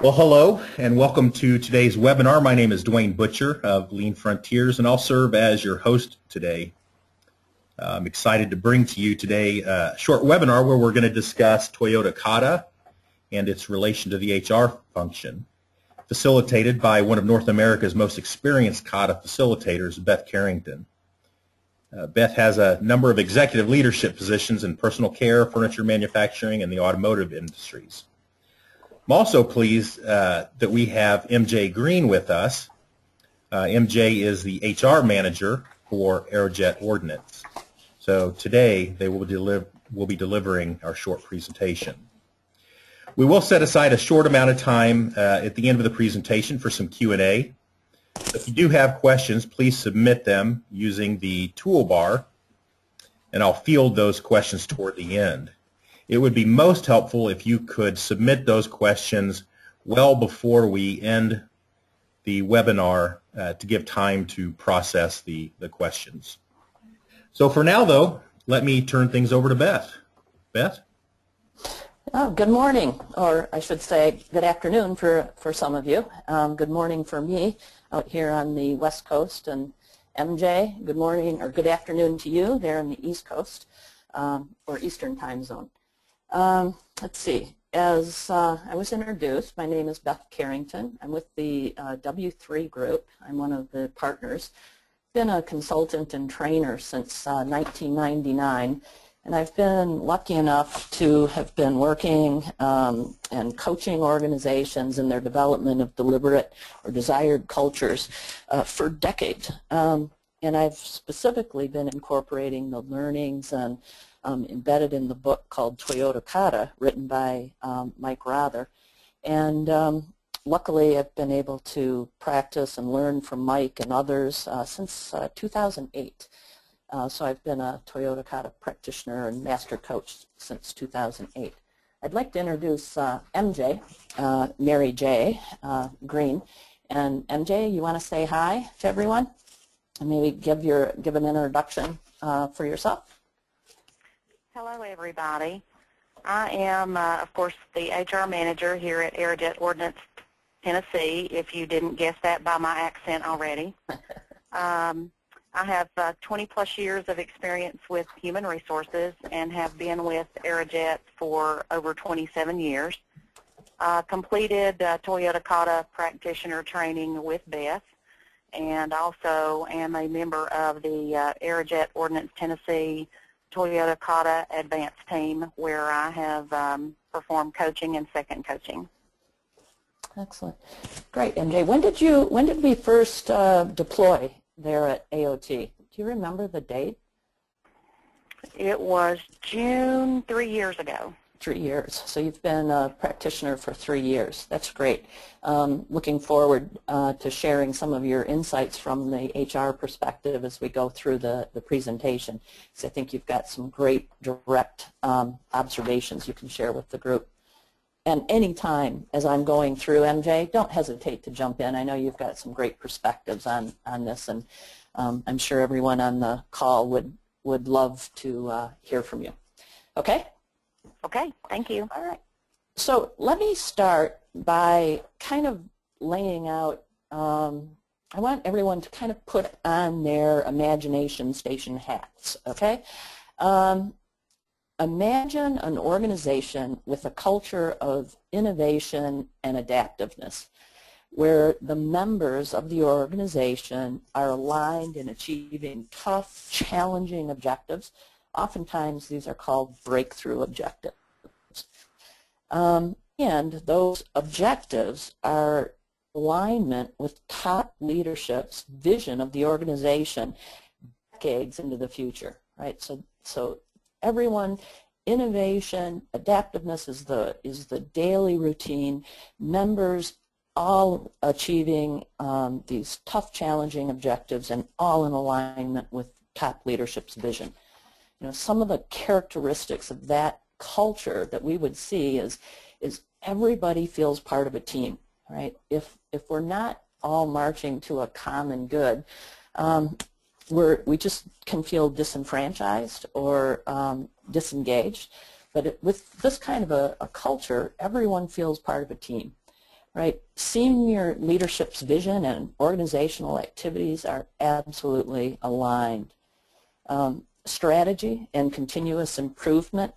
Well, hello and welcome to today's webinar. My name is Dwayne Butcher of Lean Frontiers, and I'll serve as your host today. I'm excited to bring to you today a short webinar where we're going to discuss Toyota Kata and its relation to the HR function, facilitated by one of North America's most experienced Kata facilitators, Beth Carrington. Beth has a number of executive leadership positions in personal care, furniture manufacturing, and the automotive industries. I'm also pleased that we have MJ Greene with us. MJ is the HR manager for Aerojet Ordnance. So today they will be delivering our short presentation. We will set aside a short amount of time at the end of the presentation for some Q&A. If you do have questions, please submit them using the toolbar, and I'll field those questions toward the end. It would be most helpful if you could submit those questions well before we end the webinar to give time to process the questions. So for now, though, let me turn things over to Beth. Beth? Oh, good morning, or I should say good afternoon for some of you. Good morning for me out here on the West Coast, and MJ, good morning or good afternoon to you there in the East Coast or Eastern Time Zone. Let's see, as I was introduced, my name is Beth Carrington. I'm with the W3 group. I'm one of the partners. Been a consultant and trainer since 1999. And I've been lucky enough to have been working and coaching organizations in their development of deliberate or desired cultures for decades. And I've specifically been incorporating the learnings and embedded in the book called Toyota Kata, written by Mike Rother. And luckily I've been able to practice and learn from Mike and others since 2008. So I've been a Toyota Kata practitioner and master coach since 2008. I'd like to introduce MJ, Mary J. Greene. And MJ, you want to say hi to everyone? And maybe give an introduction for yourself. Hello, everybody. I am, of course, the HR manager here at Aerojet Ordnance, Tennessee, if you didn't guess that by my accent already. I have 20-plus years of experience with human resources and have been with Aerojet for over 27 years. Completed Toyota Kata practitioner training with Beth, and also am a member of the Aerojet Ordnance Tennessee Toyota Kata Advanced Team, where I have performed coaching and second coaching. Excellent. Great, MJ. When did we first deploy there at AOT? Do you remember the date? It was June 3 years ago. 3 years. So you've been a practitioner for 3 years. That's great. Looking forward to sharing some of your insights from the HR perspective as we go through the presentation. So I think you've got some great direct observations you can share with the group. And anytime as I'm going through, MJ, don't hesitate to jump in. I know you've got some great perspectives on this, and I'm sure everyone on the call would love to hear from you. Okay? Okay, thank you. All right. So let me start by kind of laying out, I want everyone to kind of put on their imagination station hats, okay? Imagine an organization with a culture of innovation and adaptiveness, where the members of the organization are aligned in achieving tough, challenging objectives. Oftentimes these are called breakthrough objectives. And those objectives are alignment with top leadership's vision of the organization decades into the future, right? So everyone, innovation, adaptiveness is the daily routine. Members all achieving these tough, challenging objectives and all in alignment with top leadership's vision. You know, some of the characteristics of that culture that we would see is everybody feels part of a team, right? If we're not all marching to a common good, we just can feel disenfranchised or disengaged. But with this kind of a culture, everyone feels part of a team. right? Senior leadership's vision and organizational activities are absolutely aligned. Strategy and continuous improvement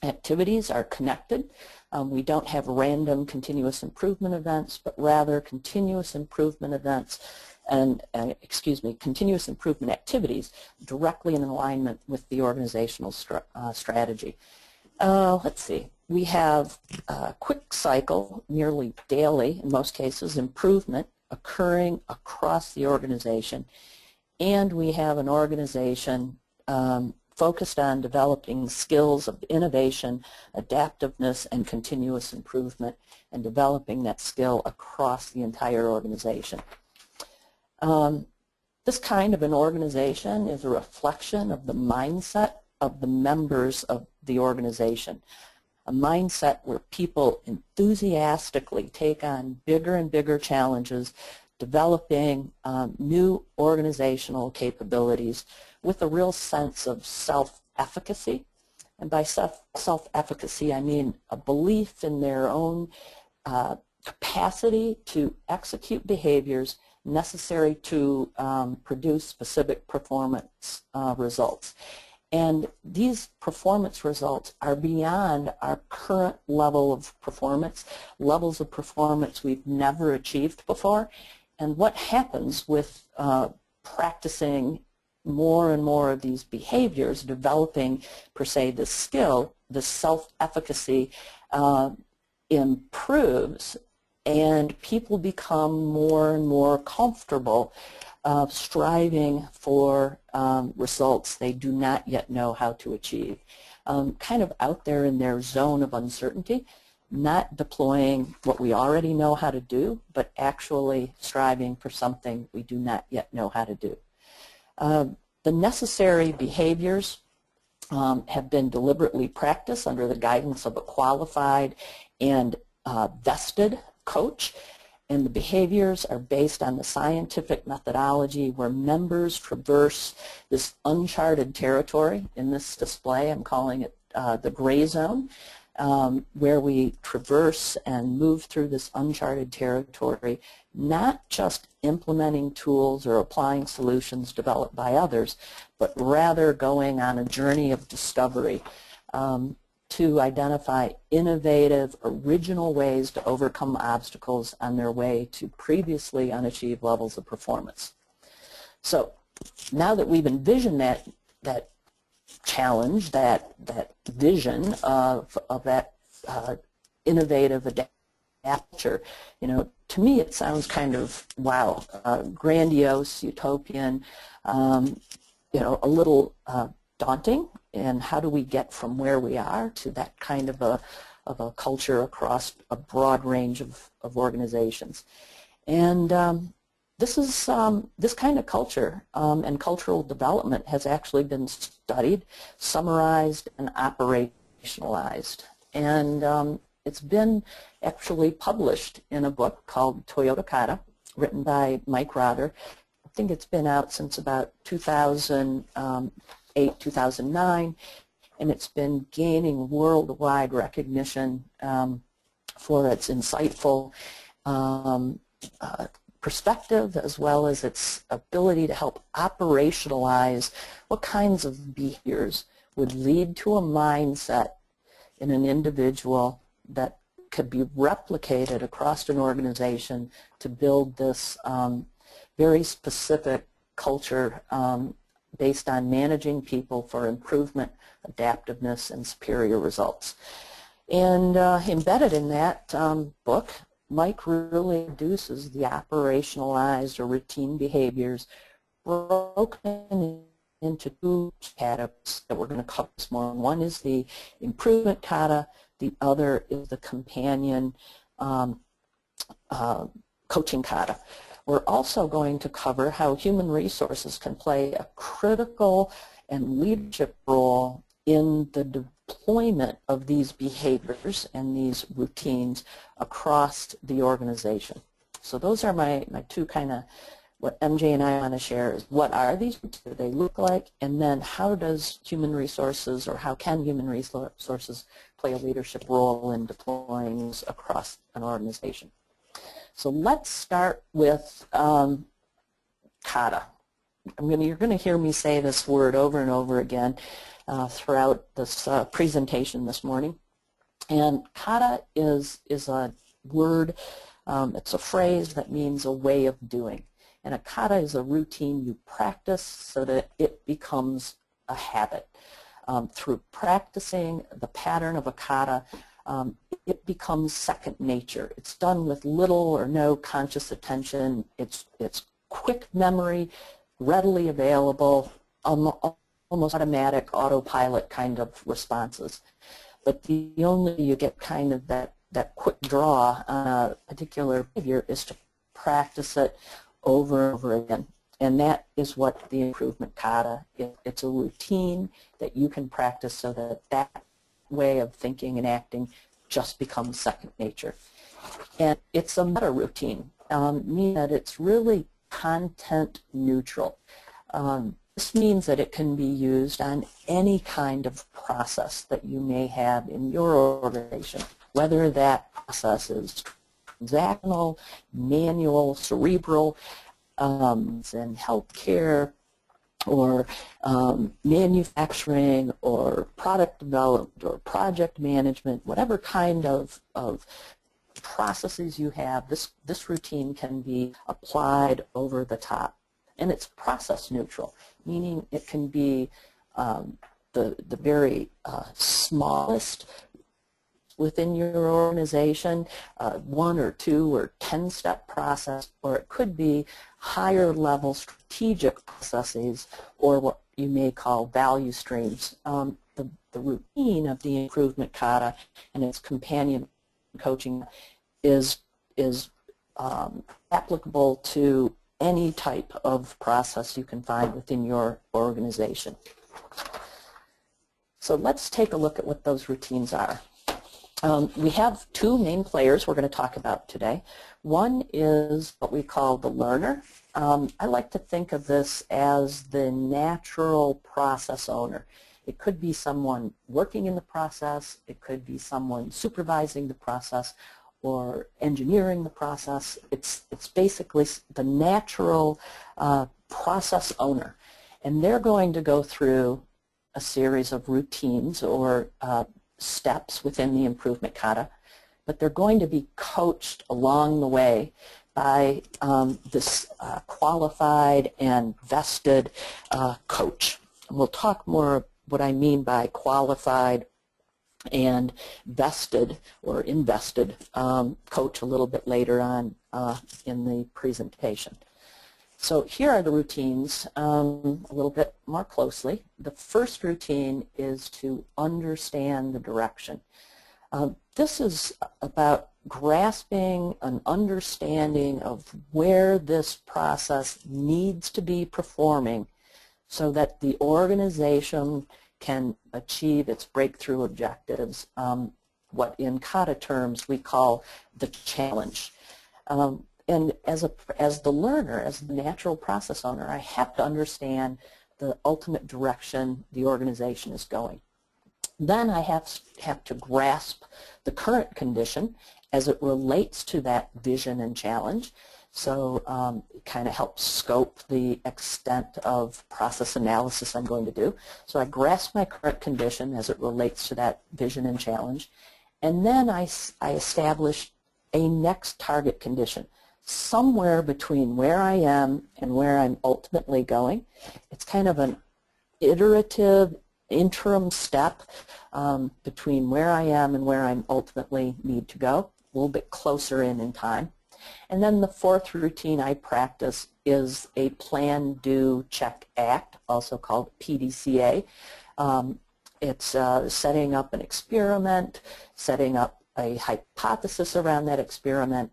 activities are connected. We don't have random continuous improvement events, but rather continuous improvement events and, continuous improvement activities directly in alignment with the organizational strategy. Let's see. We have a quick cycle, nearly daily, in most cases, improvement occurring across the organization. And we have an organization focused on developing skills of innovation, adaptiveness, and continuous improvement, and developing that skill across the entire organization. This kind of an organization is a reflection of the mindset of the members of the organization, a mindset where people enthusiastically take on bigger and bigger challenges, developing new organizational capabilities with a real sense of self-efficacy. And by self-efficacy, I mean a belief in their own capacity to execute behaviors necessary to produce specific performance results. And these performance results are beyond our current level of performance, levels of performance we've never achieved before. And what happens with practicing more and more of these behaviors, developing, per se, the skill, the self-efficacy improves, and people become more and more comfortable striving for results they do not yet know how to achieve. Kind of out there in their zone of uncertainty, not deploying what we already know how to do, but actually striving for something we do not yet know how to do. The necessary behaviors have been deliberately practiced under the guidance of a qualified and vested coach, and the behaviors are based on the scientific methodology where members traverse this uncharted territory. In this display, I'm calling it the gray zone, where we traverse and move through this uncharted territory, not just implementing tools or applying solutions developed by others, but rather going on a journey of discovery to identify innovative, original ways to overcome obstacles on their way to previously unachieved levels of performance. So now that we've envisioned that challenge, that vision of that innovative adapture, to me it sounds kind of, wow, grandiose, utopian, a little daunting. And how do we get from where we are to that kind of a culture across a broad range of organizations? And this kind of culture and cultural development has actually been studied, summarized, and operationalized. And it's been actually published in a book called Toyota Kata, written by Mike Rotter. I think it's been out since about 2008, 2009, and it's been gaining worldwide recognition for its insightful perspective, as well as its ability to help operationalize what kinds of behaviors would lead to a mindset in an individual that could be replicated across an organization to build this very specific culture based on managing people for improvement, adaptiveness, and superior results. And embedded in that book, Mike really introduces the operationalized or routine behaviors broken into two categories that we're going to cover this morning. One is the improvement kata, the other is the companion coaching kata. We're also going to cover how human resources can play a critical and leadership role in the deployment of these behaviors and these routines across the organization. So those are my two kind of, what MJ and I want to share is what are these, what do they look like, and then how does human resources, or how can human resources play a leadership role in deploying these across an organization. So let's start with Kata. You're going to hear me say this word over and over again throughout this presentation this morning. And kata is a word, it's a phrase that means a way of doing. And a kata is a routine you practice so that it becomes a habit. Through practicing the pattern of a kata, it becomes second nature. It's done with little or no conscious attention. It's quick memory, readily available, almost automatic, autopilot kind of responses. But the only you get kind of that quick draw on a particular behavior is to practice it over and over again. And that is what the improvement kata is. It's a routine that you can practice so that that way of thinking and acting just becomes second nature. And it's a meta routine, meaning that it's really content neutral. This means that it can be used on any kind of process that you may have in your organization, whether that process is transactional, manual, cerebral, in healthcare, or manufacturing, or product development, or project management, whatever kind of processes you have, this routine can be applied over the top. And it's process neutral, meaning it can be the very smallest within your organization, 1 or 2 or 10-step process, or it could be higher level strategic processes, or what you may call value streams. The routine of the improvement kata and its companion coaching is applicable to any type of process you can find within your organization. So let's take a look at what those routines are. We have 2 main players we're going to talk about today. One is what we call the learner. I like to think of this as the natural process owner. It could be someone working in the process, it could be someone supervising the process, or engineering the process. It's basically the natural process owner. And they're going to go through a series of routines or steps within the improvement kata, but they're going to be coached along the way by this qualified and vested coach. And we'll talk more what I mean by qualified and vested or invested coach a little bit later on in the presentation. So here are the routines a little bit more closely. The first routine is to understand the direction. This is about grasping an understanding of where this process needs to be performing so that the organization can achieve its breakthrough objectives, what in kata terms we call the challenge. And as the learner, as the natural process owner, I have to understand the ultimate direction the organization is going. Then I have to grasp the current condition as it relates to that vision and challenge. So it kind of helps scope the extent of process analysis I'm going to do. So I grasp my current condition as it relates to that vision and challenge. And then I establish a next target condition, somewhere between where I am and where I'm ultimately going. It's kind of an iterative interim step between where I am and where I ultimately need to go, a little bit closer in time. And then the fourth routine I practice is a plan, do, check, act, also called PDCA. It's setting up an experiment, setting up a hypothesis around that experiment,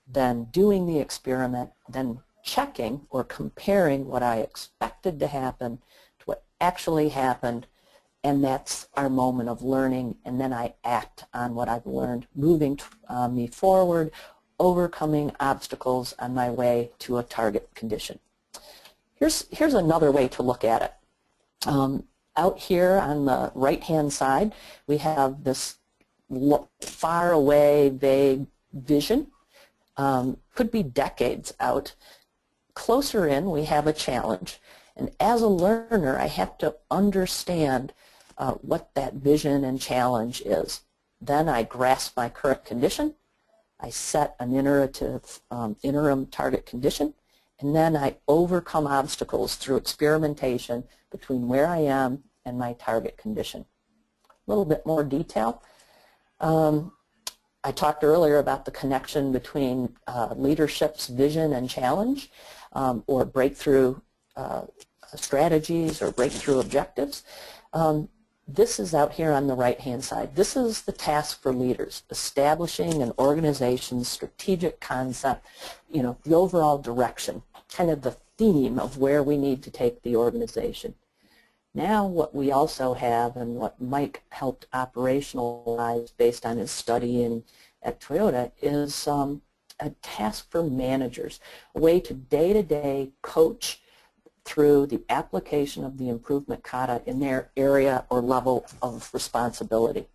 then doing the experiment, then checking or comparing what I expected to happen to what actually happened, and that's our moment of learning, and then I act on what I've learned, moving me forward, overcoming obstacles on my way to a target condition. Here's another way to look at it. Out here on the right-hand side, we have this far away, vague vision. could be decades out. Closer in, we have a challenge. And as a learner, I have to understand what that vision and challenge is. Then I grasp my current condition. I set an interim target condition. And then I overcome obstacles through experimentation between where I am and my target condition. A little bit more detail. I talked earlier about the connection between leadership's vision and challenge, or breakthrough strategies or breakthrough objectives. This is out here on the right-hand side. This is the task for leaders, establishing an organization's strategic concept, the overall direction, kind of the theme of where we need to take the organization. Now what we also have, and what Mike helped operationalize based on his study at Toyota, is a task for managers, a way to day-to-day coach through the application of the improvement kata in their area or level of responsibility.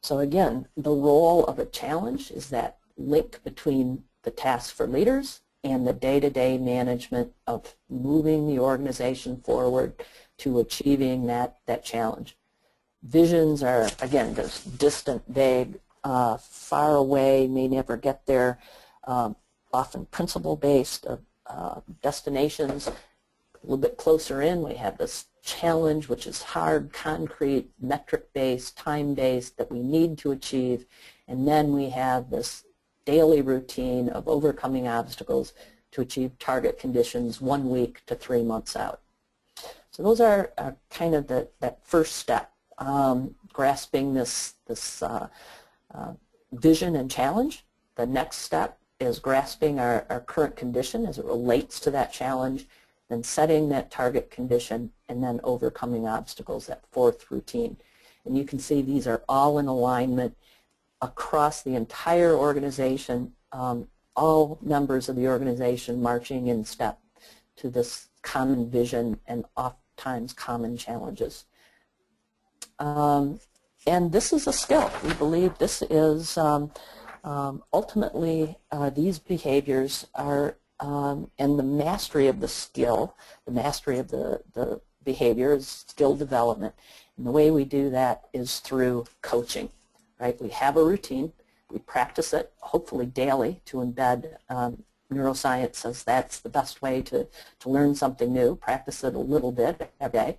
So again, the role of a challenge is that link between the task for leaders and the day-to-day management of moving the organization forward to achieving that challenge. Visions are, again, just distant, vague, far away, may never get there, often principle-based. Destinations, a little bit closer in, we have this challenge, which is hard, concrete, metric-based, time-based, that we need to achieve. And then we have this daily routine of overcoming obstacles to achieve target conditions 1 week to 3 months out. So those are kind of that first step, grasping this vision and challenge. The next step is grasping our current condition as it relates to that challenge, then setting that target condition, and then overcoming obstacles, that fourth routine. And you can see these are all in alignment across the entire organization, all members of the organization marching in step to this common vision and oftentimes common challenges. And this is a skill. We believe this is ultimately these behaviors are, and the mastery of the skill, the mastery of the behavior is skill development. And the way we do that is through coaching, right? We have a routine. We practice it, hopefully daily, to embed. Neuroscience says that's the best way to learn something new. Practice it a little bit every day.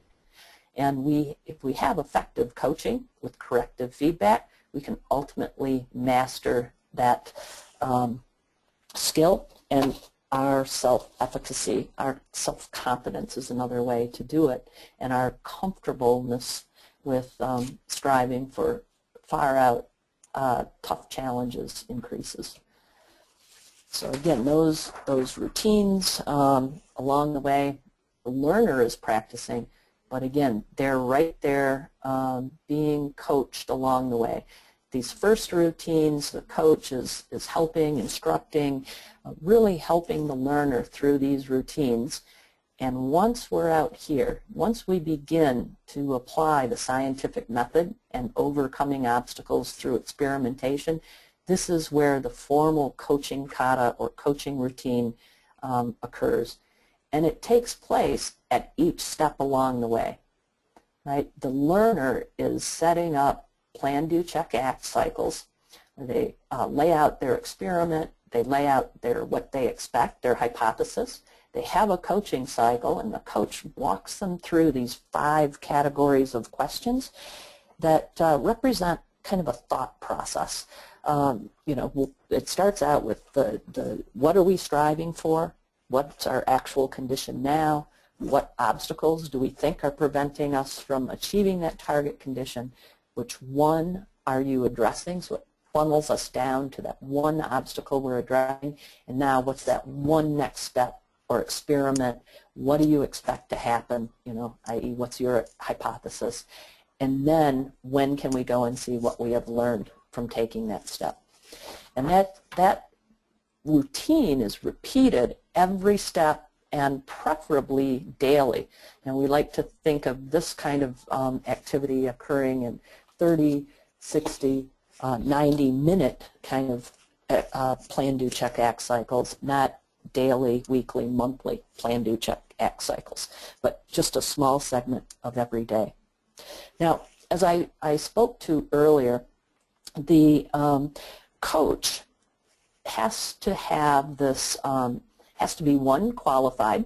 And if we have effective coaching with corrective feedback, we can ultimately master that skill, and our self-efficacy, our self-confidence is another way to do it, and our comfortableness with striving for far-out tough challenges increases. So again, those routines along the way, the learner is practicing, but again, they're right there being coached along the way. These first routines, the coach is helping, instructing, really helping the learner through these routines. And once we're out here, once we begin to apply the scientific method and overcoming obstacles through experimentation, this is where the formal coaching kata or coaching routine occurs. And it takes place at each step along the way, right? The learner is setting up plan, do, check, act cycles. They lay out their experiment. They lay out what they expect, their hypothesis. They have a coaching cycle, and the coach walks them through these 5 categories of questions that represent kind of a thought process. It starts out with the what are we striving for? What's our actual condition now? What obstacles do we think are preventing us from achieving that target condition? Which one are you addressing? So it funnels us down to that one obstacle we're addressing. And now what's that one next step or experiment? What do you expect to happen? I.e., what's your hypothesis? And then when can we go and see what we have learned from taking that step? And that routine is repeated every step, and preferably daily. And we like to think of this kind of activity occurring in 30, 60, 90-minute kind of plan, do, check, act cycles, not daily, weekly, monthly plan, do, check, act cycles, but just a small segment of every day. Now, as I spoke to earlier, the coach has to have this, has to be, one, qualified,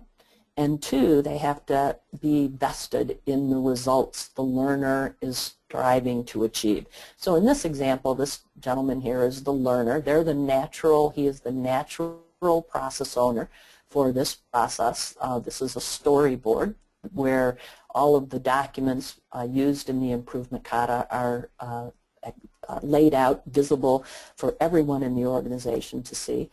and two, they have to be vested in the results the learner is striving to achieve. So in this example, this gentleman here is the learner. They're the natural, he is the natural process owner for this process. This is a storyboard where all of the documents used in the improvement kata are laid out, visible for everyone in the organization to see.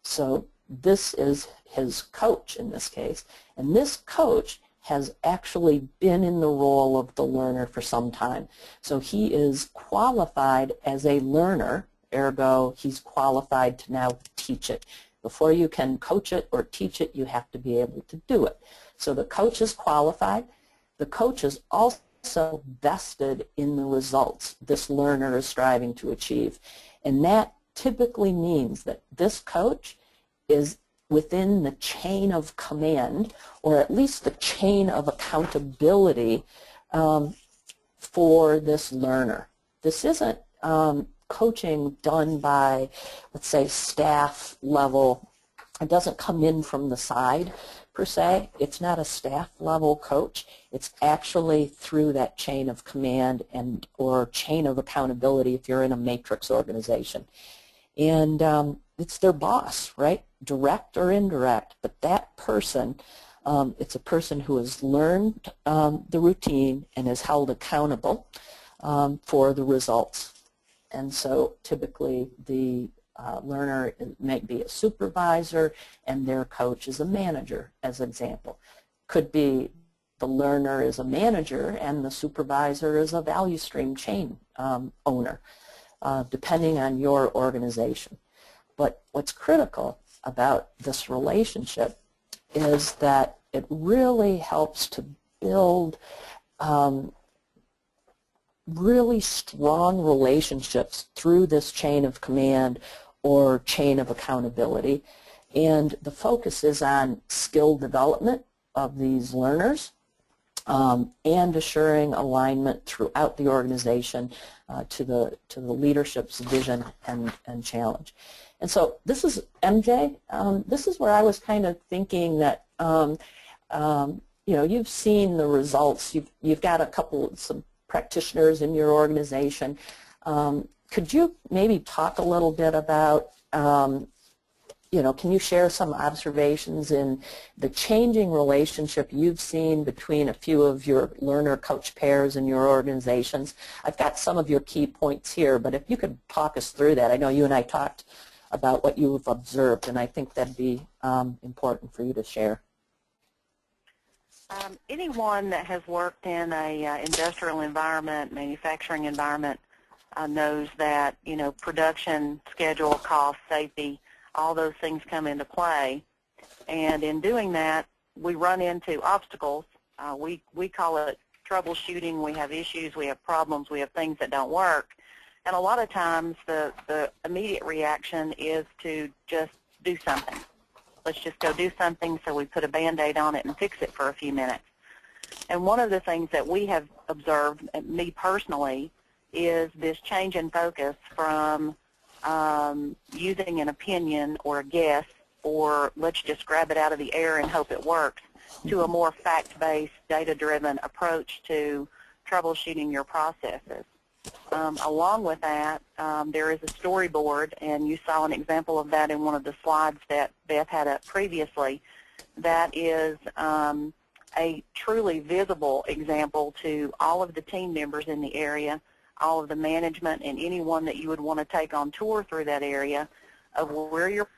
So this is his coach in this case, and this coach has actually been in the role of the learner for some time. So he is qualified as a learner, ergo he's qualified to now teach it. Before you can coach it or teach it, you have to be able to do it. So the coach is qualified. The coach is also vested in the results this learner is striving to achieve. And that typically means that this coach is within the chain of command, or at least the chain of accountability for this learner. This isn't coaching done by, let's say, staff level. It doesn't come in from the side, per se. It's not a staff level coach. It's actually through that chain of command and or chain of accountability if you're in a matrix organization. And it's their boss, right? Direct or indirect, but that person, it's a person who has learned the routine and is held accountable for the results. And so typically the learner might be a supervisor and their coach is a manager, as an example. Could be the learner is a manager and the supervisor is a value stream chain owner, depending on your organization. But what's critical about this relationship is that it really helps to build really strong relationships through this chain of command or chain of accountability. And the focus is on skill development of these learners and assuring alignment throughout the organization to the leadership's vision and challenge. And so this is MJ. This is where I was kind of thinking that you know, you've seen the results. You've got some practitioners in your organization. Could you maybe talk a little bit about, you know, can you share some observations in the changing relationship you've seen between a few of your learner-coach pairs in your organizations? I've got some of your key points here, but if you could talk us through that. I know you and I talked about what you've observed, and I think that'd be important for you to share. Anyone that has worked in a industrial environment, manufacturing environment, knows that, you know, production, schedule, cost, safety, all those things come into play. And in doing that, we run into obstacles. We call it troubleshooting. We have issues, we have problems, we have things that don't work. And a lot of times the immediate reaction is to just do something. Let's just go do something, so we put a Band-Aid on it and fix it for a few minutes. And one of the things that we have observed, me personally, is this change in focus from using an opinion or a guess or let's just grab it out of the air and hope it works to a more fact-based, data-driven approach to troubleshooting your processes. Along with that, there is a storyboard, and you saw an example of that in one of the slides that Beth had up previously. That is a truly visible example to all of the team members in the area, all of the management, and anyone that you would want to take on tour through that area of where your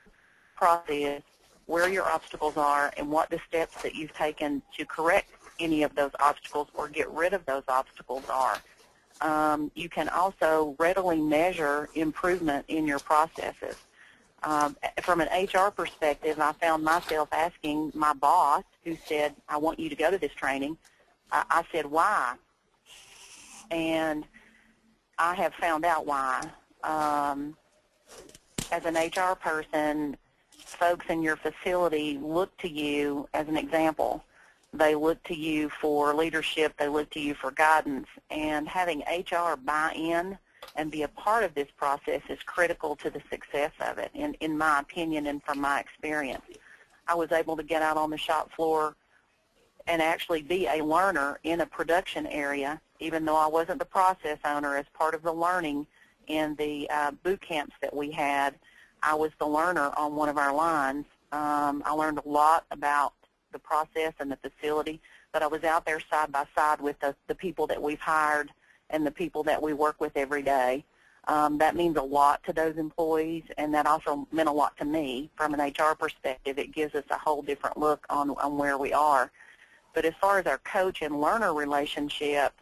process is, where your obstacles are, and what the steps that you've taken to correct any of those obstacles or get rid of those obstacles are. You can also readily measure improvement in your processes. From an HR perspective, I found myself asking my boss, who said, I want you to go to this training. I said, why? And I have found out why. as an HR person, folks in your facility look to you as an example. They look to you for leadership. They look to you for guidance. And having HR buy in and be a part of this process is critical to the success of it, in my opinion and from my experience. I was able to get out on the shop floor and actually be a learner in a production area, even though I wasn't the process owner. As part of the learning in the boot camps that we had, I was the learner on one of our lines. I learned a lot about the process and the facility, but I was out there side by side with the people that we've hired and the people that we work with every day. That means a lot to those employees, and that also meant a lot to me from an HR perspective. It gives us a whole different look on where we are. But as far as our coach and learner relationship,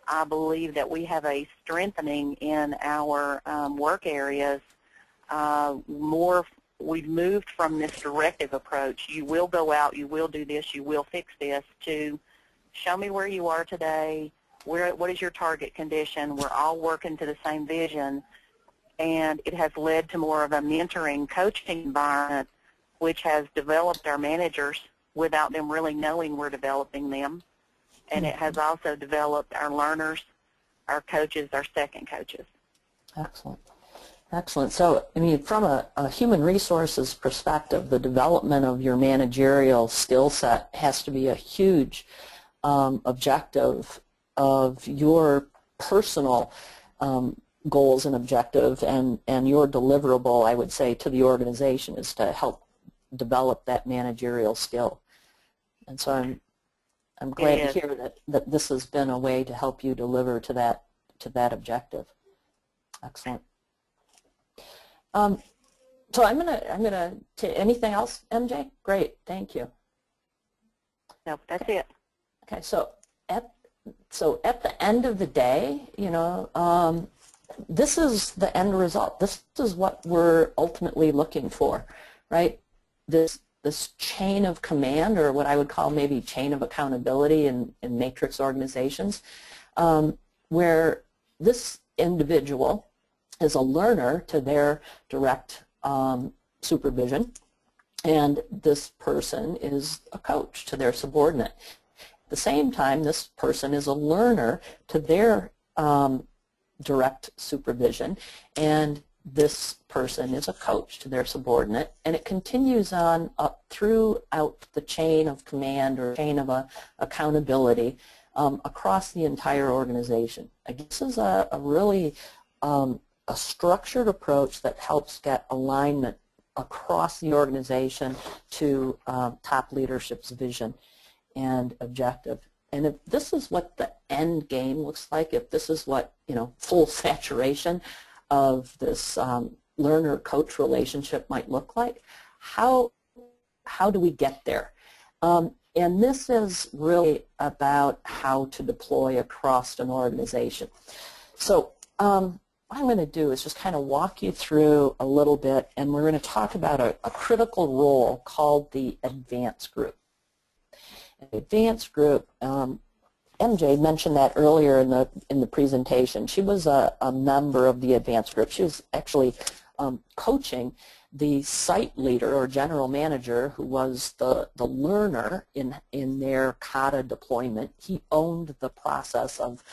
I believe that we have a strengthening in our work areas. We've moved from this directive approach, you will go out, you will do this, you will fix this, to show me where you are today, what is your target condition. We're all working to the same vision, and it has led to more of a mentoring, coaching environment, which has developed our managers without them really knowing we're developing them, and it has also developed our learners, our coaches, our second coaches. Excellent. Excellent. So, I mean, from a human resources perspective, the development of your managerial skill set has to be a huge objective of your personal goals and objective, and your deliverable, I would say, to the organization is to help develop that managerial skill. And so I'm glad to hear that this has been a way to help you deliver to that objective. Excellent. So I'm gonna anything else, MJ? Great, thank you. No, that's it. Okay, so at the end of the day, you know, this is the end result. This is what we're ultimately looking for, right? This chain of command, or what I would call maybe chain of accountability in matrix organizations, where this individual is a learner to their direct supervision, and this person is a coach to their subordinate. At the same time, this person is a learner to their direct supervision, and this person is a coach to their subordinate, and it continues on up throughout the chain of command or chain of accountability across the entire organization. Again, this is a really a structured approach that helps get alignment across the organization to top leadership's vision and objective. And if this is what the end game looks like, if this is what, you know, full saturation of this learner-coach relationship might look like, how do we get there? And this is really about how to deploy across an organization. So what I'm going to do is just kind of walk you through a little bit, and we're going to talk about a critical role called the advanced group. The advanced group, MJ mentioned that earlier in the presentation. She was a member of the advanced group. She was actually coaching the site leader or general manager, who was the learner in their Kata deployment. He owned the process of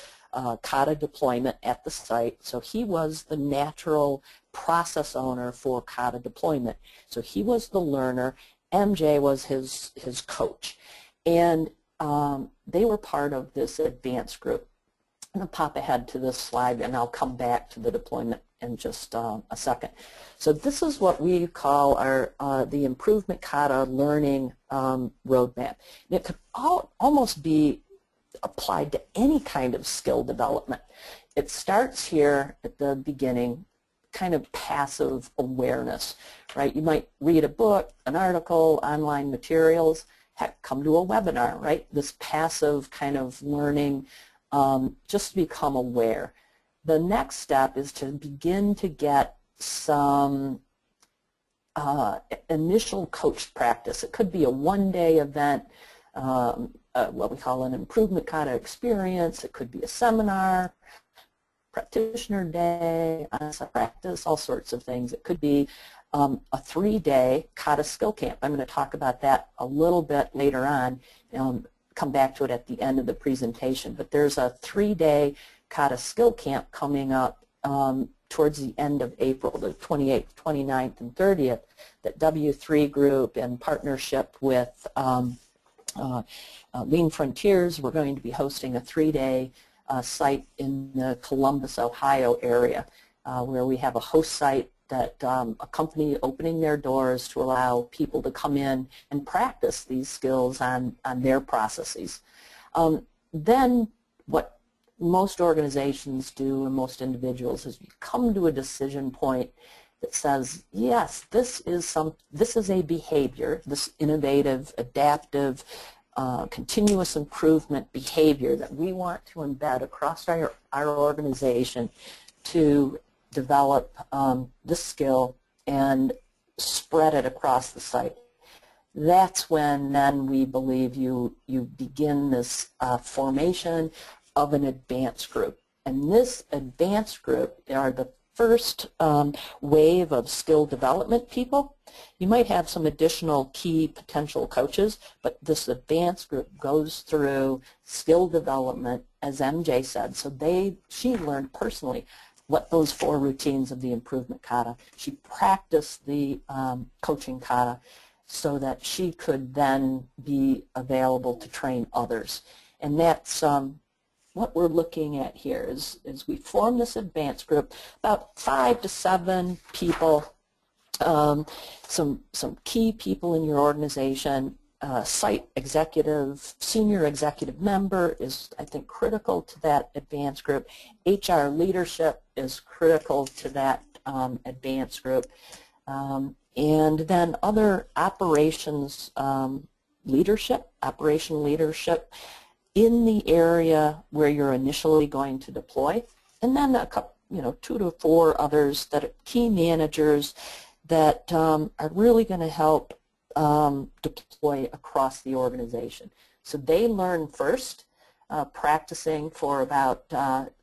Kata deployment at the site, so he was the natural process owner for Kata deployment. So he was the learner, MJ was his coach, and they were part of this advanced group. I'm going to pop ahead to this slide, and I'll come back to the deployment in just a second. So this is what we call our the Improvement Kata Learning Roadmap. And it could almost be applied to any kind of skill development. It starts here at the beginning, kind of passive awareness, right? You might read a book, an article, online materials, heck, come to a webinar, right? This passive kind of learning, just to become aware. The next step is to begin to get some initial coach practice. It could be a one-day event, what we call an improvement Kata experience. It could be a seminar. practitioner day, on-site practice, all sorts of things. It could be a 3-day Kata skill camp. I'm going to talk about that a little bit later on, come back to it at the end of the presentation. But there's a 3-day Kata skill camp coming up towards the end of April, the 28th, 29th, and 30th, that W3 Group, in partnership with Lean Frontiers, we're going to be hosting a 3-day site in the Columbus, Ohio area, where we have a host site that a company opening their doors to allow people to come in and practice these skills on their processes. Then what most organizations do and most individuals is you come to a decision point that says, yes, this is a behavior, this innovative, adaptive, continuous improvement behavior that we want to embed across our organization to develop this skill and spread it across the site. That's when then we believe you begin this formation of an advanced group. And this advanced group are the first wave of skill development people. You might have some additional key potential coaches, but this advanced group goes through skill development, as MJ said. So she learned personally what those 4 routines of the improvement kata. She practiced the coaching kata so that she could then be available to train others. And that's what we're looking at here is we form this advanced group, about 5 to 7 people, some key people in your organization. Site executive, senior executive member is, I think, critical to that advanced group. HR leadership is critical to that advanced group. And then other operations leadership, operational leadership in the area where you're initially going to deploy. And then a couple, 2 to 4 others that are key managers that are really going to help deploy across the organization. So they learn first, practicing for about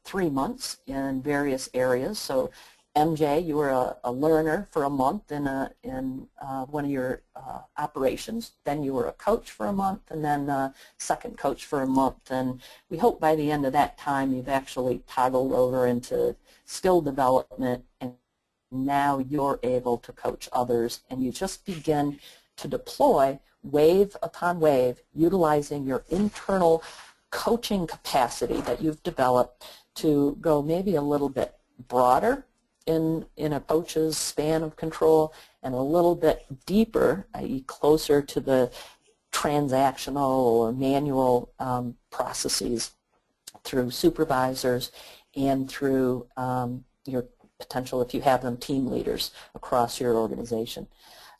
3 months in various areas. So MJ, you were a learner for a month in one of your operations. Then you were a coach for a month, and then a second coach for a month. And we hope by the end of that time you've actually toggled over into skill development, and now you're able to coach others, and you just begin to deploy wave upon wave, utilizing your internal coaching capacity that you've developed to go maybe a little bit broader in a coach's span of control and a little bit deeper, i.e. closer to the transactional or manual processes through supervisors and through your potential, if you have them, team leaders across your organization.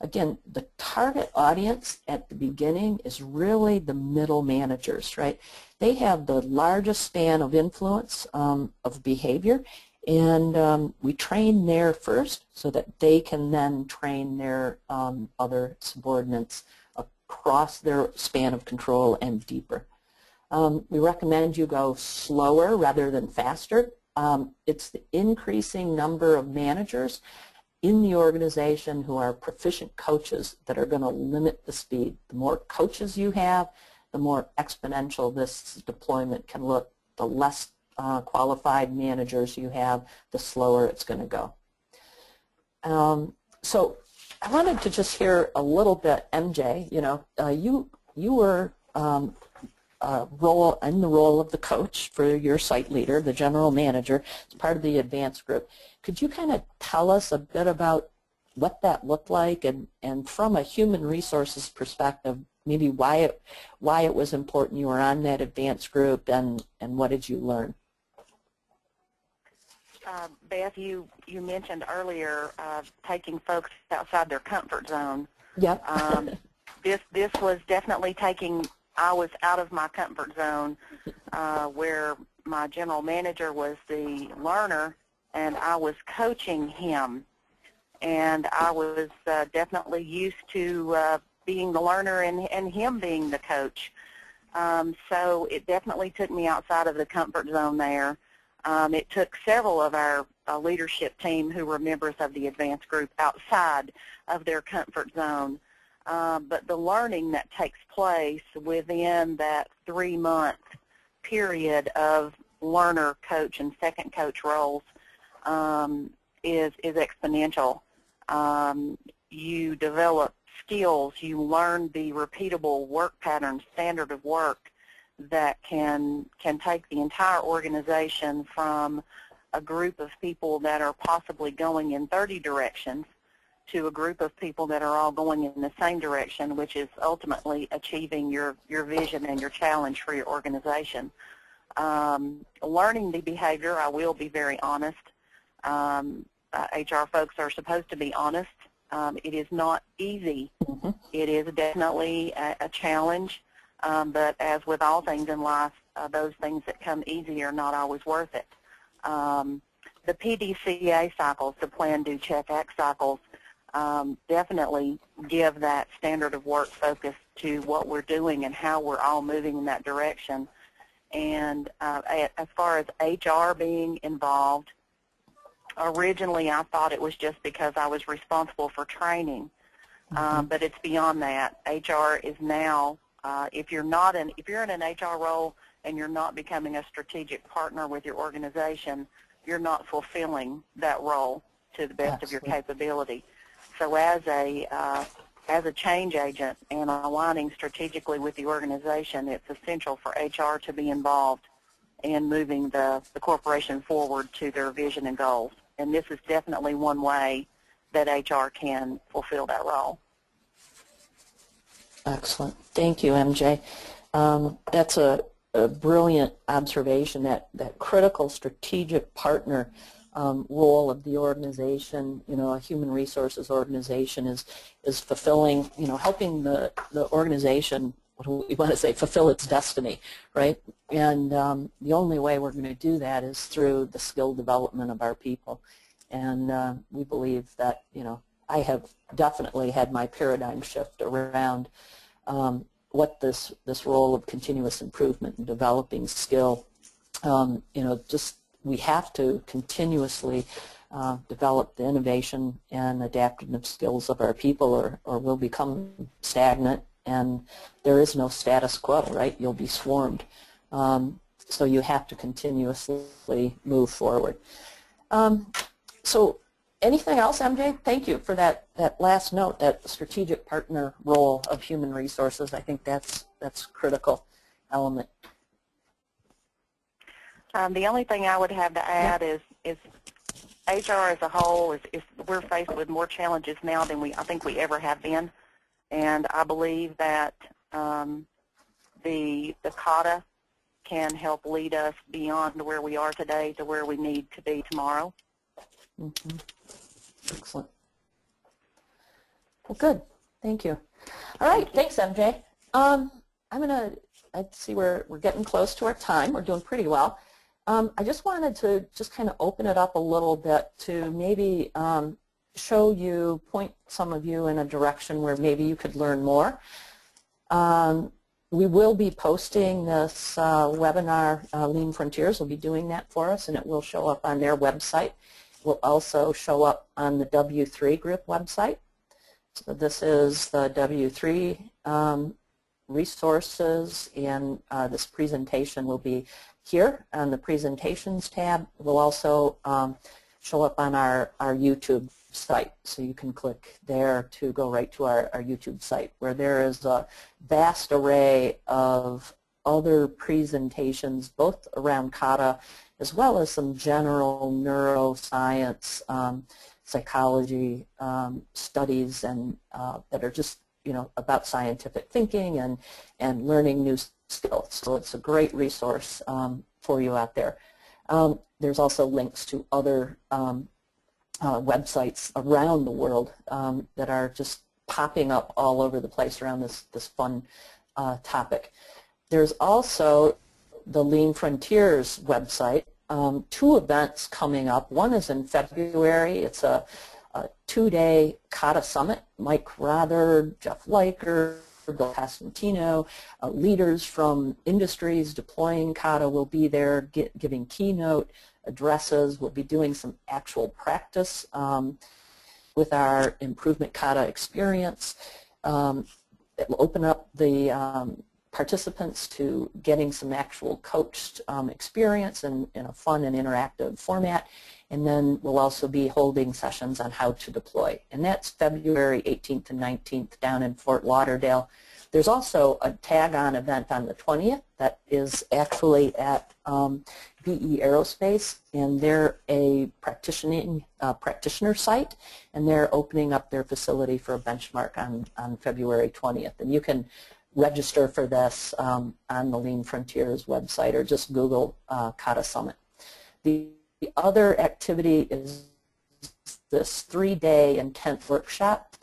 Again, the target audience at the beginning is really the middle managers, right? They have the largest span of influence of behavior, and we train there first so that they can then train their other subordinates across their span of control and deeper. We recommend you go slower rather than faster. It's the increasing number of managers in the organization who are proficient coaches that are going to limit the speed. The more coaches you have, the more exponential this deployment can look. The less qualified managers you have, the slower it's going to go. So I wanted to just hear a little bit, MJ, you were in the role of the coach for your site leader, the general manager, as part of the advanced group. Could you kind of tell us a bit about what that looked like, and from a human resources perspective, maybe why it was important you were on that advanced group, and what did you learn? Beth, you mentioned earlier taking folks outside their comfort zone. Yep. This was definitely I was out of my comfort zone, where my general manager was the learner and I was coaching him. And I was definitely used to being the learner and him being the coach. So it definitely took me outside of the comfort zone there. It took several of our leadership team who were members of the advanced group outside of their comfort zone. But the learning that takes place within that 3-month period of learner, coach, and second coach roles is exponential. You develop skills, you learn the repeatable work pattern, standard of work that can take the entire organization from a group of people that are possibly going in 30 directions to a group of people that are all going in the same direction, which is ultimately achieving your vision and your challenge for your organization. Learning the behavior, I will be very honest. HR folks are supposed to be honest. It is not easy. It is definitely a challenge, but as with all things in life, those things that come easy are not always worth it. The PDCA cycles, the plan, do, check, act cycles, definitely give that standard of work focus to what we're doing and how we're all moving in that direction. And as far as HR being involved, originally I thought it was just because I was responsible for training, but it's beyond that. HR is now, if you're in an HR role and you're not becoming a strategic partner with your organization, you're not fulfilling that role to the best of your capability. So as a change agent and aligning strategically with the organization, it's essential for HR to be involved in moving the corporation forward to their vision and goals. And this is definitely one way that HR can fulfill that role. Excellent. Thank you, MJ. That's a brilliant observation, that critical strategic partner role of the organization. You know, a human resources organization is fulfilling, you know, helping the organization, what do we want to say, fulfill its destiny, right? And the only way we're going to do that is through the skill development of our people. And we believe that, you know, I have definitely had my paradigm shift around what this role of continuous improvement and developing skill, you know, just we have to continuously develop the innovation and adaptive skills of our people, or we'll become stagnant, and there is no status quo, right? You'll be swarmed. So you have to continuously move forward. So anything else, MJ? Thank you for that last note, that strategic partner role of human resources. I think that's critical element. The only thing I would have to add is HR as a whole is we're faced with more challenges now than I think we ever have been, and I believe that the Kata can help lead us beyond where we are today to where we need to be tomorrow. Mm-hmm. Excellent. Well, good. Thank you. All right. Thanks, MJ. I see we're getting close to our time. We're doing pretty well. I just wanted to just kind of open it up a little bit to maybe show you, point some of you in a direction where maybe you could learn more. We will be posting this webinar, Lean Frontiers will be doing that for us, and it will show up on their website. It will also show up on the W3 group website. So this is the W3 resources, and this presentation will be here on the presentations tab. It will also show up on our YouTube site, so you can click there to go right to our YouTube site, where there is a vast array of other presentations, both around Kata as well as some general neuroscience, psychology studies, and that are just, you know, about scientific thinking and learning new skills. So it's a great resource for you out there. There's also links to other websites around the world that are just popping up all over the place around this fun topic. There's also the Lean Frontiers website. 2 events coming up. One is in February. It's a 2-day Kata Summit. Mike Rother, Jeff Leiker, Bill Costantino, leaders from industries deploying Kata will be there giving keynote addresses. We'll be doing some actual practice with our improvement kata experience. It will open up the participants to getting some actual coached experience in a fun and interactive format. And then we'll also be holding sessions on how to deploy. And that's February 18th and 19th down in Fort Lauderdale. There's also a tag-on event on the 20th that is actually at BE Aerospace, and they're a practitioner site, and they're opening up their facility for a benchmark on February 20th. And you can register for this on the Lean Frontiers website or just Google Kata Summit. The other activity is this 3-day intense workshop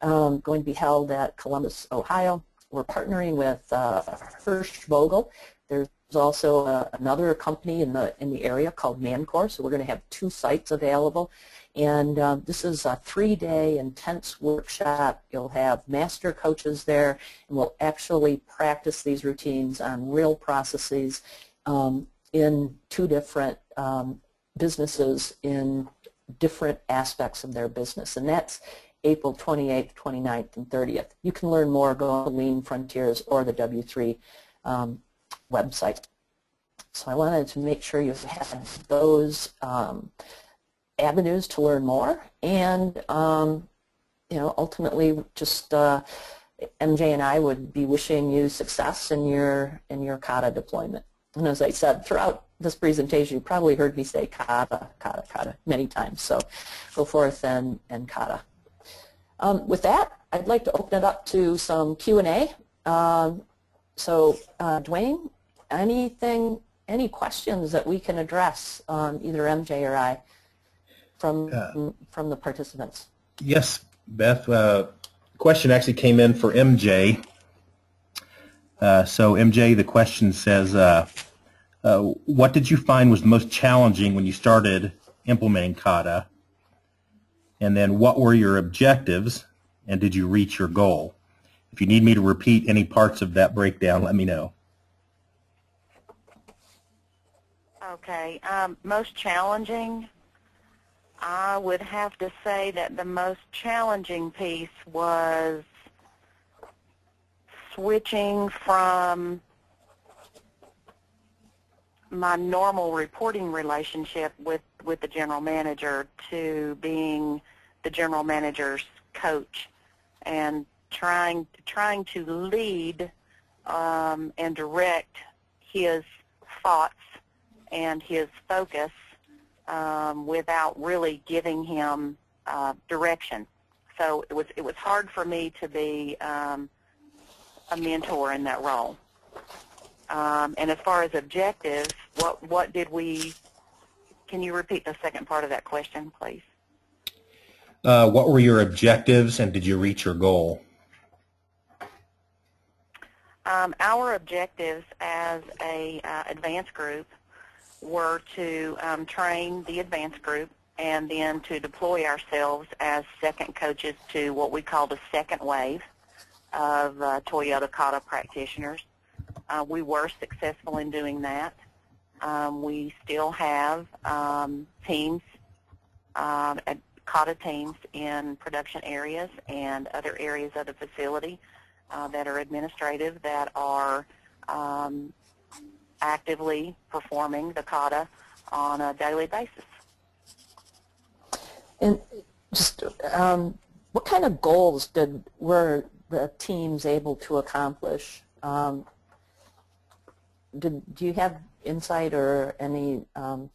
going to be held at Columbus, Ohio. We're partnering with Hirschvogel. There's also another company in the area called Mancor, so we're going to have 2 sites available. And this is a 3-day intense workshop. You'll have master coaches there, and we'll actually practice these routines on real processes in 2 different businesses in different aspects of their business. And that's April 28th, 29th, and 30th. You can learn more, go on the Lean Frontiers or the W3 website. So I wanted to make sure you had those avenues to learn more, and you know, ultimately just MJ and I would be wishing you success in your kata deployment. And as I said, throughout this presentation, you probably heard me say kata, kata, kata many times. So go forth and kata. With that, I'd like to open it up to some Q&A. So Dwayne, any questions that we can address, either MJ or I, from the participants? Yes, Beth. Question actually came in for MJ. So MJ, the question says, what did you find was most challenging when you started implementing kata? And then what were your objectives, and did you reach your goal? If you need me to repeat any parts of that breakdown, let me know. Okay. Most challenging, I would have to say that the most challenging piece was switching from my normal reporting relationship with the general manager to being the general manager's coach, and trying to lead and direct his thoughts and his focus without really giving him direction. So it was hard for me to be a mentor in that role. And as far as objectives, what did we? Can you repeat the second part of that question, please? What were your objectives, and did you reach your goal? Our objectives as a advanced group were to train the advanced group and then to deploy ourselves as second coaches to what we call the second wave of Toyota Kata practitioners. We were successful in doing that. We still have teams, Kata teams in production areas and other areas of the facility that are administrative, that are actively performing the kata on a daily basis. And just what kind of goals were the teams able to accomplish? Do you have insight or any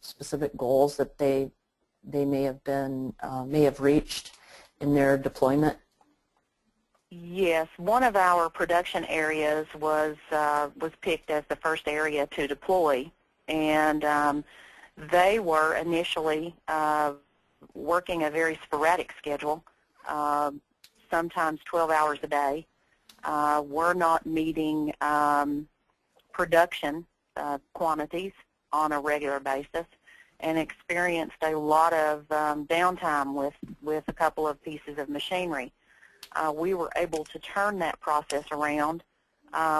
specific goals that they may have reached in their deployment? Yes, one of our production areas was picked as the first area to deploy, and they were initially working a very sporadic schedule, sometimes 12 hours a day. We're not meeting production quantities on a regular basis, and experienced a lot of downtime with a couple of pieces of machinery. We were able to turn that process around.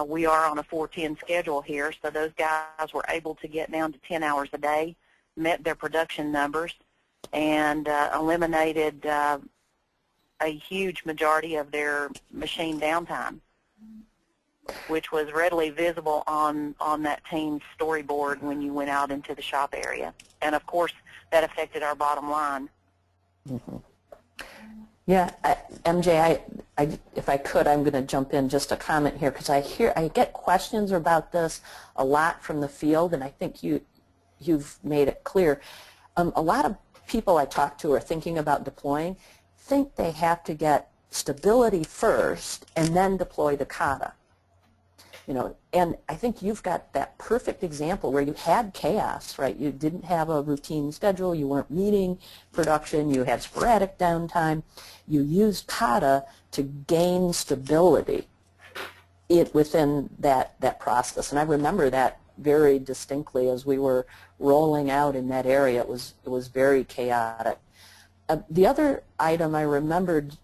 We are on a 4-10 schedule here, so those guys were able to get down to 10 hours a day, met their production numbers and eliminated a huge majority of their machine downtime, which was readily visible on that team's storyboard when you went out into the shop area. And, of course, that affected our bottom line. Mm-hmm. Yeah, MJ, if I could, I'm going to jump in just a comment here, because I get questions about this a lot from the field, and I think you've made it clear. A lot of people I talk to are thinking about deploying, think they have to get stability first and then deploy the Kata. You know, and I think you've got that perfect example where you had chaos, right? You didn't have a routine schedule, you weren't meeting production, you had sporadic downtime. You used Kata to gain stability within that process. And I remember that very distinctly as we were rolling out in that area. It was very chaotic. The other item I remembered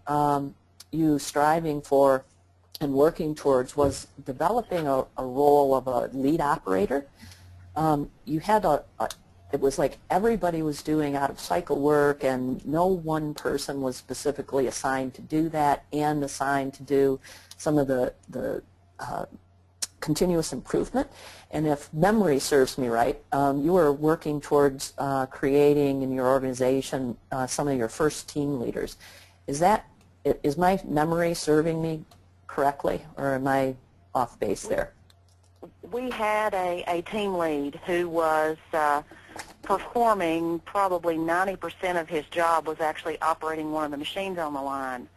you striving for and working towards was developing a role of a lead operator. You had it was like everybody was doing out-of-cycle work, and no one person was specifically assigned to do that and assigned to do some of the continuous improvement. And if memory serves me right, you were working towards creating in your organization some of your first team leaders. Is my memory serving me correctly, or am I off base there? We had a team lead who was performing probably 90% of his job was actually operating one of the machines on the line.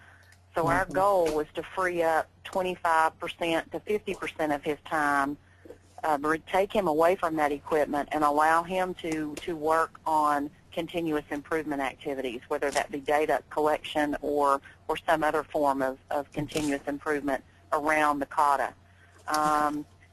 So our goal was to free up 25% to 50% of his time, take him away from that equipment and allow him to work on continuous improvement activities, whether that be data collection or some other form of continuous improvement around the Kata.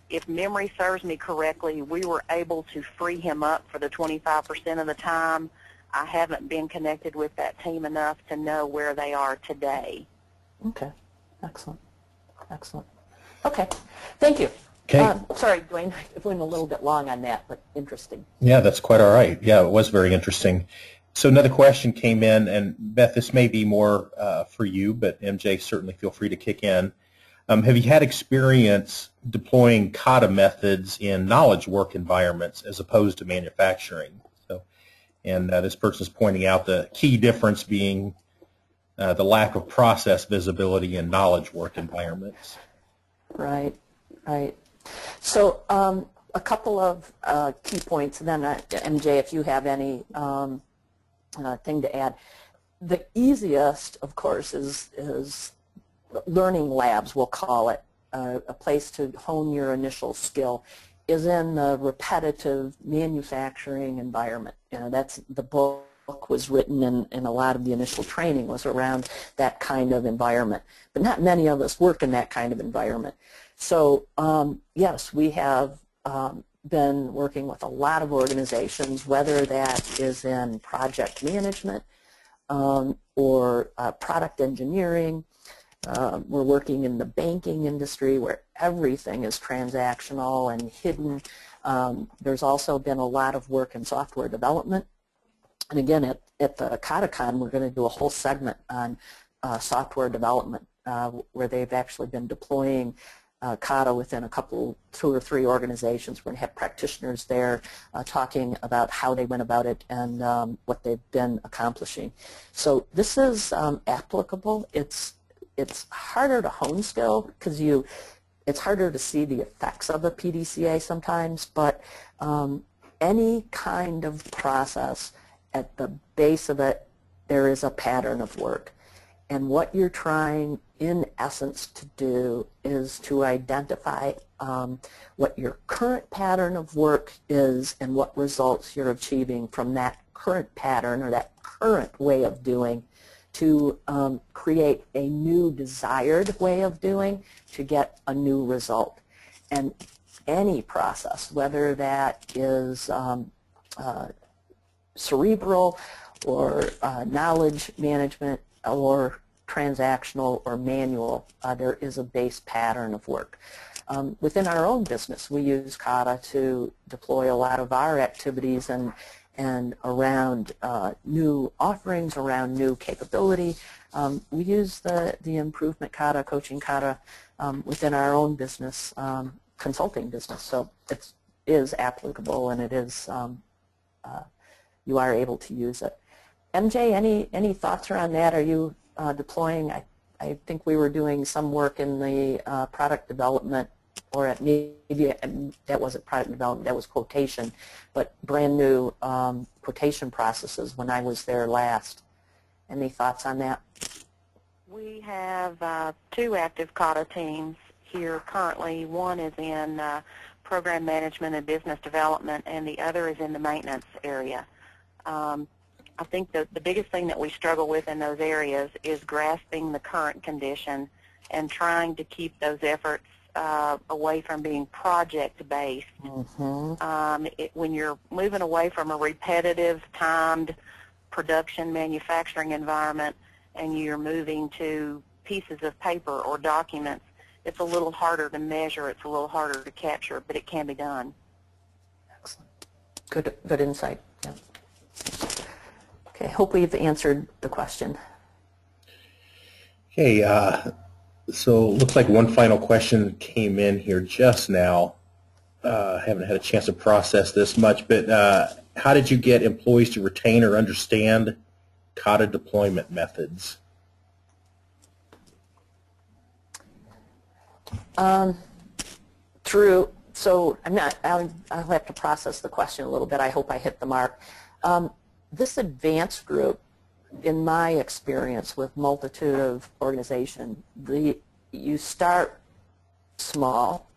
If memory serves me correctly, we were able to free him up for the 25% of the time. I haven't been connected with that team enough to know where they are today. Okay, excellent, excellent. Okay, thank you. Okay. Sorry, Dwayne, I went a little bit long on that, but interesting. Yeah, that's quite all right. Yeah, it was very interesting. So another question came in, and Beth, this may be more for you, but MJ, certainly feel free to kick in. Have you had experience deploying Kata methods in knowledge work environments as opposed to manufacturing? So, and this person is pointing out the key difference being the lack of process visibility in knowledge work environments. Right, right. So a couple of key points, and then MJ, if you have any thing to add. The easiest, of course, is learning labs, we'll call it, a place to hone your initial skill, is in the repetitive manufacturing environment. You know, that's the book was written, and a lot of the initial training was around that kind of environment. But not many of us work in that kind of environment. So yes, we have been working with a lot of organizations, whether that is in project management or product engineering. We're working in the banking industry where everything is transactional and hidden. There's also been a lot of work in software development. And again, at the KataCon, we're going to do a whole segment on software development where they've actually been deploying Kata within two or three organizations. We're going to have practitioners there talking about how they went about it and what they've been accomplishing. So this is applicable. It's harder to hone skill because it's harder to see the effects of a PDCA sometimes, but any kind of process, at the base of it, there is a pattern of work. And what you're trying, in essence, to do is to identify what your current pattern of work is and what results you're achieving from that current pattern or that current way of doing to create a new desired way of doing to get a new result. And any process, whether that is cerebral or knowledge management or transactional or manual, there is a base pattern of work. Within our own business, we use Kata to deploy a lot of our activities, and and around new offerings, around new capability. We use the improvement kata, coaching kata, within our own business, consulting business. So it is applicable, and it is you are able to use it. MJ, any thoughts around that? Are you deploying? I think we were doing some work in the product development, or at maybe that wasn't product development, that was quotation, but brand new quotation processes when I was there last. Any thoughts on that? We have 2 active Kata teams here currently. One is in program management and business development, and the other is in the maintenance area. I think the biggest thing that we struggle with in those areas is grasping the current condition and trying to keep those efforts away from being project-based. When you're moving away from a repetitive, timed production manufacturing environment and you're moving to pieces of paper or documents, it's a little harder to measure, it's a little harder to capture, but it can be done. Excellent. Good insight. Yeah. Okay, hope we've answered the question. Okay, so looks like one final question came in here just now. I haven't had a chance to process this much, but how did you get employees to retain or understand Kata deployment methods? So I'll have to process the question a little bit. I hope I hit the mark. This advanced group, in my experience with multitude of organizations, you start small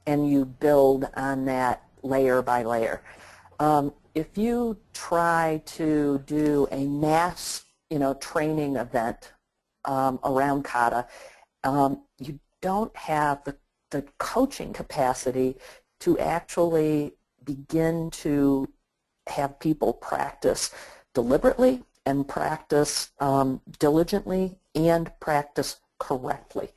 and you build on that layer by layer. If you try to do a mass, training event around Kata, you don't have the coaching capacity to actually begin to have people practice deliberately and practice diligently and practice correctly.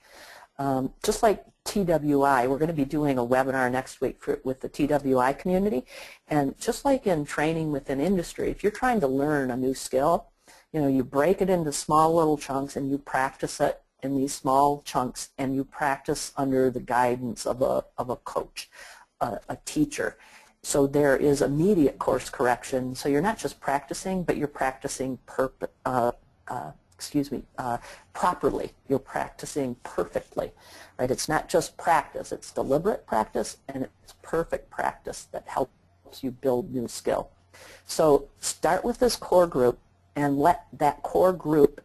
Just like TWI, we're going to be doing a webinar next week with the TWI community, and just like in training within industry, if you're trying to learn a new skill, you break it into small little chunks and you practice it in these small chunks, and you practice under the guidance of a coach, a teacher. So there is immediate course correction. So you're not just practicing, but you're practicing properly. You're practicing perfectly, right? It's not just practice. It's deliberate practice, and it's perfect practice that helps you build new skill. So start with this core group and let that core group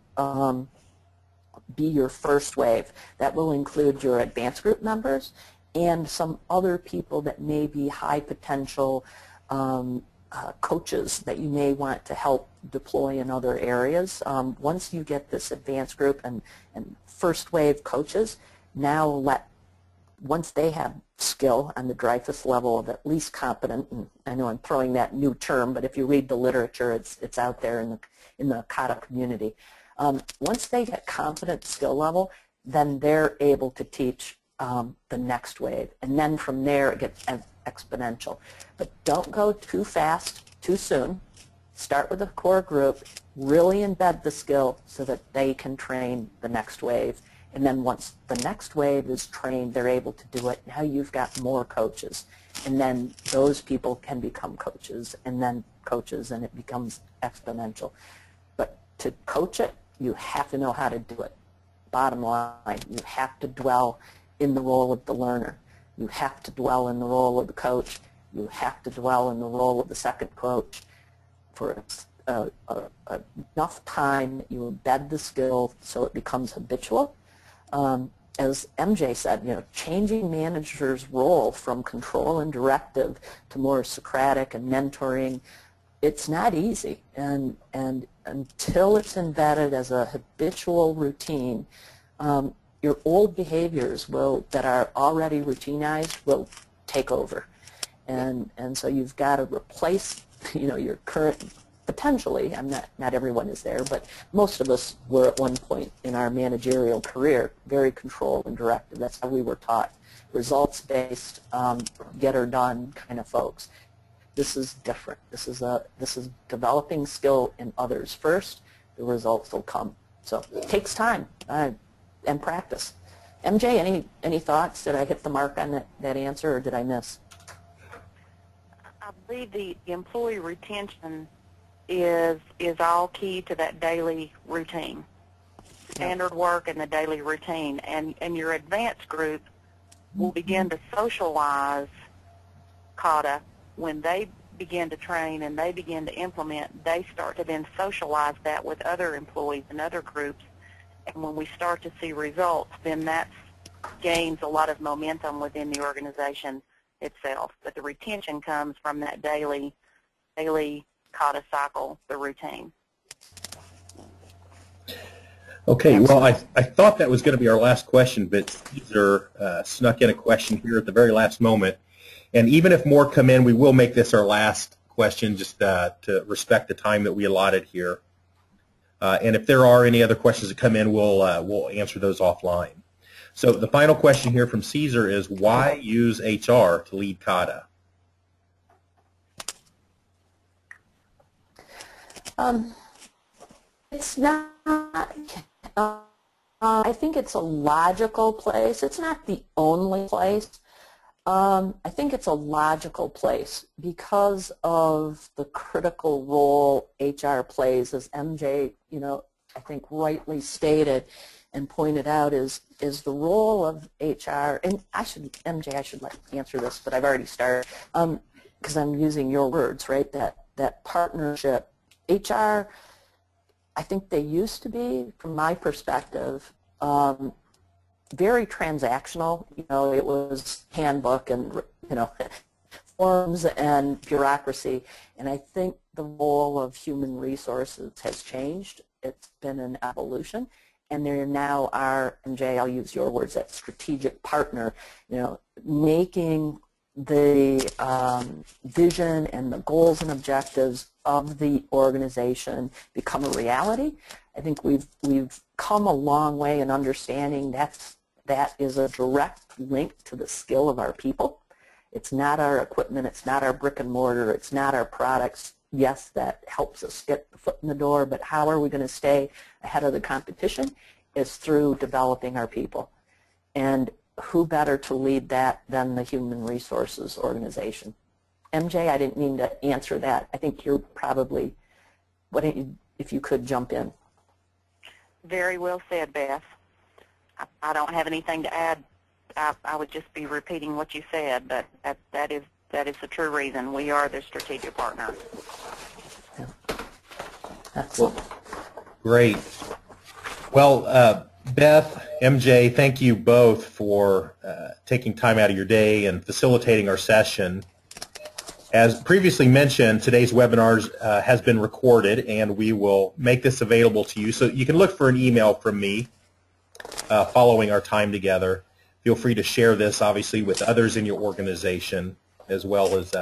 be your first wave. That will include your advanced group members and some other people that may be high potential coaches that you may want to help deploy in other areas. Once you get this advanced group and first wave coaches, now once they have skill on the Dreyfus level of at least competent, and I know I'm throwing that new term, but if you read the literature, it's out there in the Kata community. Once they get confident skill level, then they're able to teach the next wave, and then from there it gets exponential. But don't go too fast, too soon. Start with a core group, really embed the skill so that they can train the next wave. And then once the next wave is trained, they're able to do it. Now you've got more coaches. And then those people can become coaches, and then coaches, and it becomes exponential. But to coach it, you have to know how to do it. Bottom line, you have to dwell in the role of the learner. You have to dwell in the role of the coach. You have to dwell in the role of the second coach for enough time that you embed the skill so it becomes habitual. As MJ said, changing managers' role from control and directive to more Socratic and mentoring, it's not easy. And until it's embedded as a habitual routine, your old behaviors that are already routinized will take over. And so you've got to replace, your current, potentially, not everyone is there, but most of us were at one point in our managerial career very controlled and directed. That's how we were taught. Results-based, get her done kind of folks. this is different. This is developing skill in others first. The results will come. So it takes time and practice. MJ, any thoughts? Did I hit the mark on that answer, or did I miss? I believe the employee retention is all key to that daily routine, standard work and the daily routine. And your advanced group will begin to socialize Kata when they begin to train and they begin to implement. They start to then socialize that with other employees and other groups. And when we start to see results, then that gains a lot of momentum within the organization itself. But the retention comes from that daily Kata cycle, the routine. Okay, well, I thought that was going to be our last question, but Caesar snuck in a question here at the very last moment. And even if more come in, we will make this our last question just to respect the time that we allotted here. And if there are any other questions that come in, we'll answer those offline. So the final question here from Caesar is, why use HR to lead Kata? It's not, I think it's a logical place. It's not the only place. I think it's a logical place because of the critical role HR plays, as MJ, I think rightly stated and pointed out, is the role of HR, and MJ, I should answer this, but I've already started, because I'm using your words, right, that partnership. HR, I think they used to be, from my perspective, very transactional. It was handbook and, forms and bureaucracy. And I think the role of human resources has changed. It's been an evolution. And there now are, MJ, I'll use your words, that strategic partner, making the vision and the goals and objectives of the organization become a reality. I think we've come a long way in understanding that is a direct link to the skill of our people. It's not our equipment, it's not our brick and mortar, it's not our products. Yes, that helps us get the foot in the door, but how are we going to stay ahead of the competition is through developing our people. And who better to lead that than the human resources organization? MJ, I didn't mean to answer that. I think you're probably, if you could jump in. Very well said, Beth. I don't have anything to add. I would just be repeating what you said, but that is the true reason. We are the strategic partner. Yeah. Excellent. Great. Well, Beth, MJ, thank you both for taking time out of your day and facilitating our session. As previously mentioned, today's webinar has been recorded, and we will make this available to you. So you can look for an email from me following our time together. Feel free to share this, obviously, with others in your organization, as well as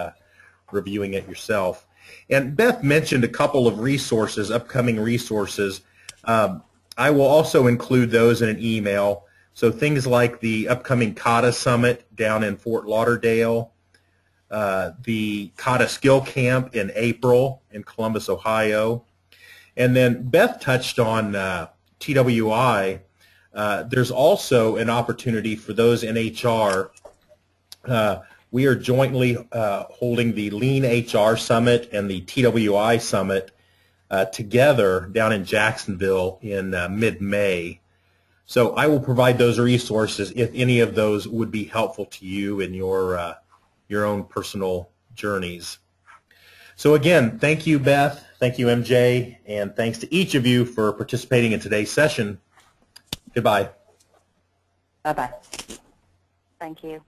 reviewing it yourself. And Beth mentioned a couple of resources, upcoming resources. I will also include those in an email. So things like the upcoming Kata Summit down in Fort Lauderdale, the Kata Skill Camp in April in Columbus, Ohio. And then Beth touched on TWI. There's also an opportunity for those in HR. We are jointly holding the Lean HR Summit and the TWI Summit together down in Jacksonville in mid-May. So I will provide those resources if any of those would be helpful to you in your own personal journeys. So again, thank you, Beth. Thank you, MJ. And thanks to each of you for participating in today's session. Goodbye. Bye-bye. Thank you.